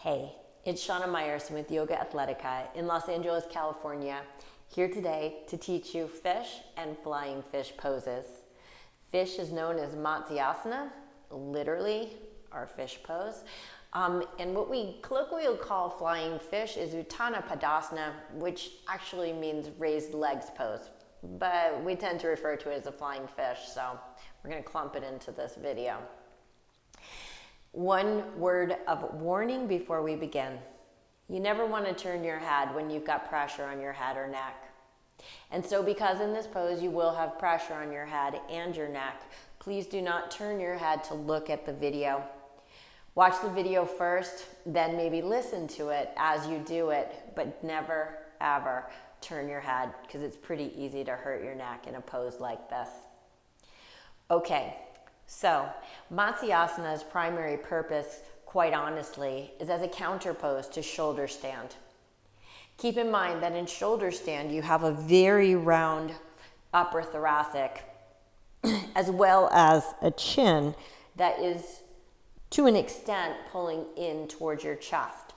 Hey, it's Shana Meyerson with YOGAthletica in Los Angeles, California, here today to teach you fish and flying fish poses. Fish is known as Matsyasana, literally our fish pose. And what we colloquially call flying fish is Uttana Padasana, which actually means raised legs pose. But we tend to refer to it as a flying fish, so we're going to clump it into this video. One word of warning before we begin. You never want to turn your head when you've got pressure on your head or neck. And so because in this pose you will have pressure on your head and your neck, please do not turn your head to look at the video. Watch the video first, then maybe listen to it as you do it, but never ever turn your head because it's pretty easy to hurt your neck in a pose like this. Okay. So, Matsyasana's primary purpose, quite honestly, is as a counterpose to shoulder stand. Keep in mind that in shoulder stand, you have a very round upper thoracic, as well as a chin that is, to an extent, pulling in towards your chest.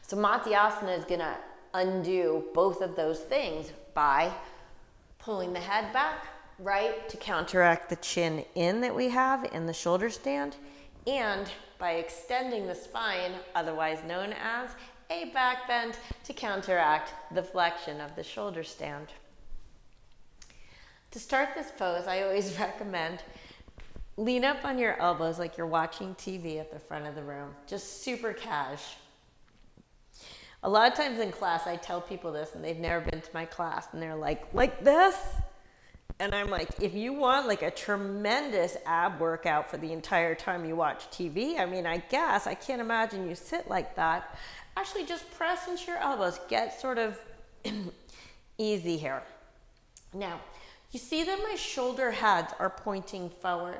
So Matsyasana is going to undo both of those things by pulling the head back, right, to counteract the chin in that we have in the shoulder stand, and by extending the spine, otherwise known as a back bend, to counteract the flexion of the shoulder stand. To start this pose, I always recommend lean up on your elbows like you're watching TV at the front of the room, just super cash. A lot of times in class, I tell people this, and they've never been to my class, and they're like this? And I'm like, if you want like a tremendous ab workout for the entire time you watch TV, I mean, I guess, I can't imagine you sit like that. Actually, just press into your elbows. Get sort of easy here. Now, you see that my shoulder heads are pointing forward.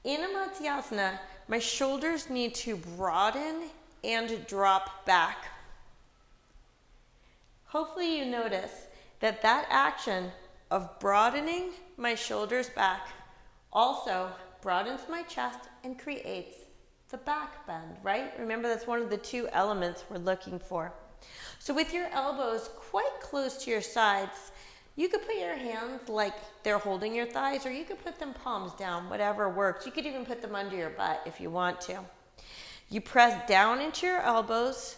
In a Matsyasana, my shoulders need to broaden and drop back. Hopefully you notice that that action of broadening my shoulders back also broadens my chest and creates the back bend, right? Remember, that's one of the two elements we're looking for. So with your elbows quite close to your sides, you could put your hands like they're holding your thighs, or you could put them palms down, whatever works. You could even put them under your butt if you want to. You press down into your elbows,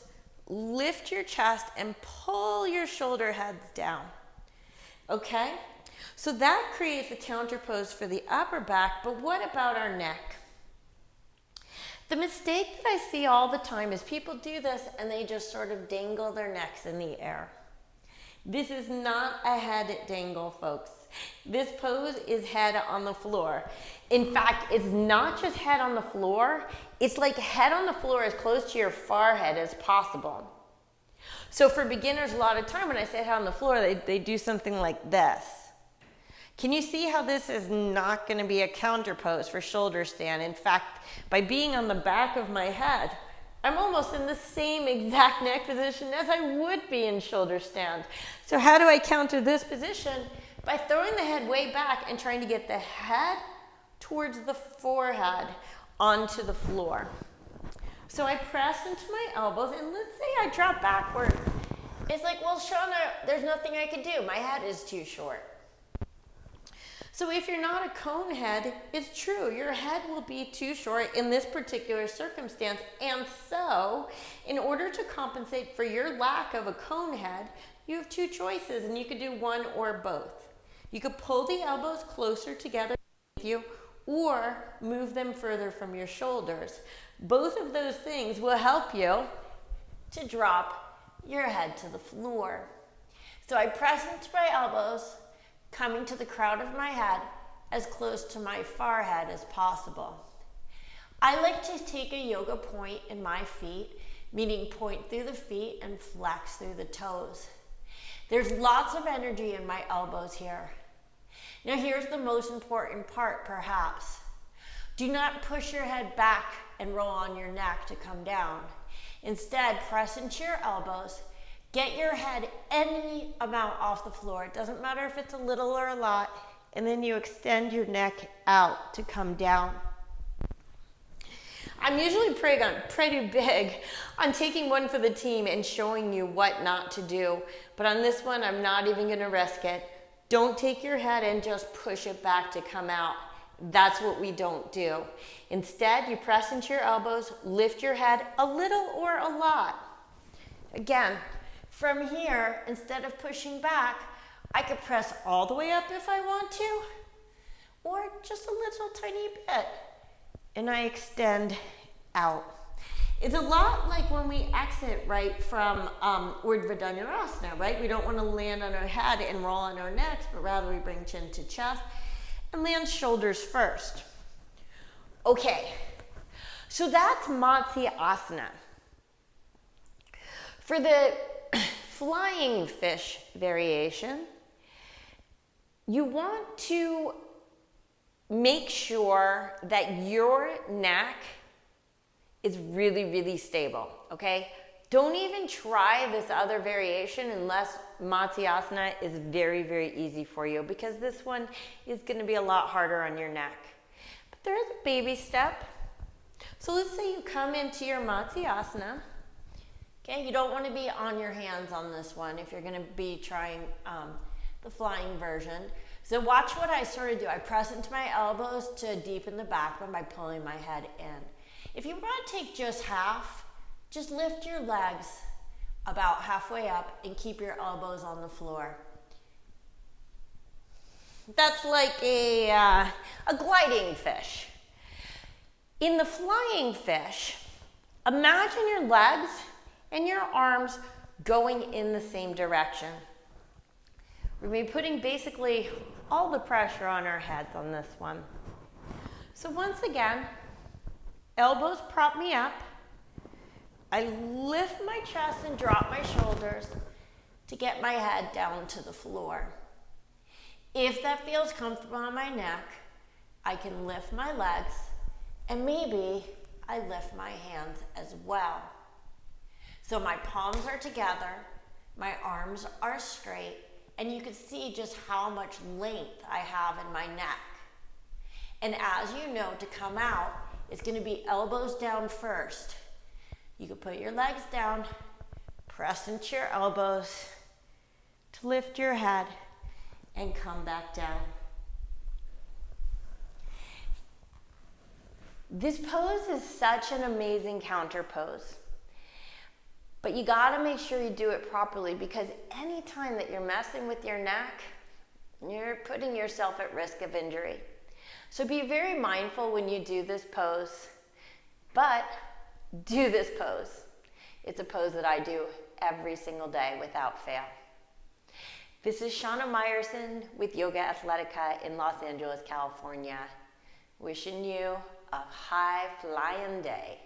lift your chest, and pull your shoulder heads down. Okay, so that creates a counterpose for the upper back, but what about our neck? The mistake that I see all the time is people do this and they just sort of dangle their necks in the air. This is not a head dangle, folks. This pose is head on the floor. In fact, it's not just head on the floor, it's like head on the floor as close to your forehead as possible. So for beginners, a lot of time when I say head on the floor, they do something like this. Can you see how this is not going to be a counterpose for shoulder stand? In fact, by being on the back of my head, I'm almost in the same exact neck position as I would be in shoulder stand. So how do I counter this position? By throwing the head way back and trying to get the head towards the forehead onto the floor. So I press into my elbows, and let's say I drop backwards. It's like, well, Shana, there's nothing I can do. My head is too short. So if you're not a cone head, it's true. Your head will be too short in this particular circumstance. And so, in order to compensate for your lack of a cone head, you have two choices, and you could do one or both. You could pull the elbows closer together with you, or move them further from your shoulders. Both of those things will help you to drop your head to the floor. So I press into my elbows, coming to the crown of my head as close to my forehead as possible. I like to take a yoga point in my feet, meaning point through the feet and flex through the toes. There's lots of energy in my elbows here. Now here's the most important part, perhaps. Do not push your head back and roll on your neck to come down. Instead, press into your elbows. Get your head any amount off the floor. It doesn't matter if it's a little or a lot. And then you extend your neck out to come down. I'm usually pretty big on taking one for the team and showing you what not to do. But on this one, I'm not even gonna risk it. Don't take your head and just push it back to come out. That's what we don't do. Instead, you press into your elbows, lift your head a little or a lot. Again, from here, instead of pushing back, I could press all the way up if I want to, or just a little tiny bit. And I extend out. It's a lot like when we exit, right, from Urdhva Dhanurasana, right? We don't want to land on our head and roll on our necks, but rather we bring chin to chest and land shoulders first. Okay, so that's Matsyasana. For the flying fish variation, you want to make sure that your neck is really, really stable, okay? Don't even try this other variation unless Matsyasana is very, very easy for you, because this one is gonna be a lot harder on your neck. But there is a baby step. So let's say you come into your Matsyasana, okay? You don't wanna be on your hands on this one if you're gonna be trying the flying version. So watch what I sort of do. I press into my elbows to deepen the back bend by pulling my head in. If you want to take just half, just lift your legs about halfway up and keep your elbows on the floor. That's like a gliding fish. In the flying fish, imagine your legs and your arms going in the same direction. We're going to be putting basically all the pressure on our heads on this one. So once again, elbows prop me up. I lift my chest and drop my shoulders to get my head down to the floor. If that feels comfortable on my neck, I can lift my legs and maybe I lift my hands as well. So my palms are together, my arms are straight, and you can see just how much length I have in my neck. And as you know, to come out, it's going to be elbows down first. You can put your legs down, press into your elbows to lift your head, and come back down. This pose is such an amazing counter pose. But you gotta make sure you do it properly, because anytime that you're messing with your neck, you're putting yourself at risk of injury. So be very mindful when you do this pose, but do this pose. It's a pose that I do every single day without fail. This is Shana Meyerson with YOGAthletica in Los Angeles, California. Wishing you a high flying day.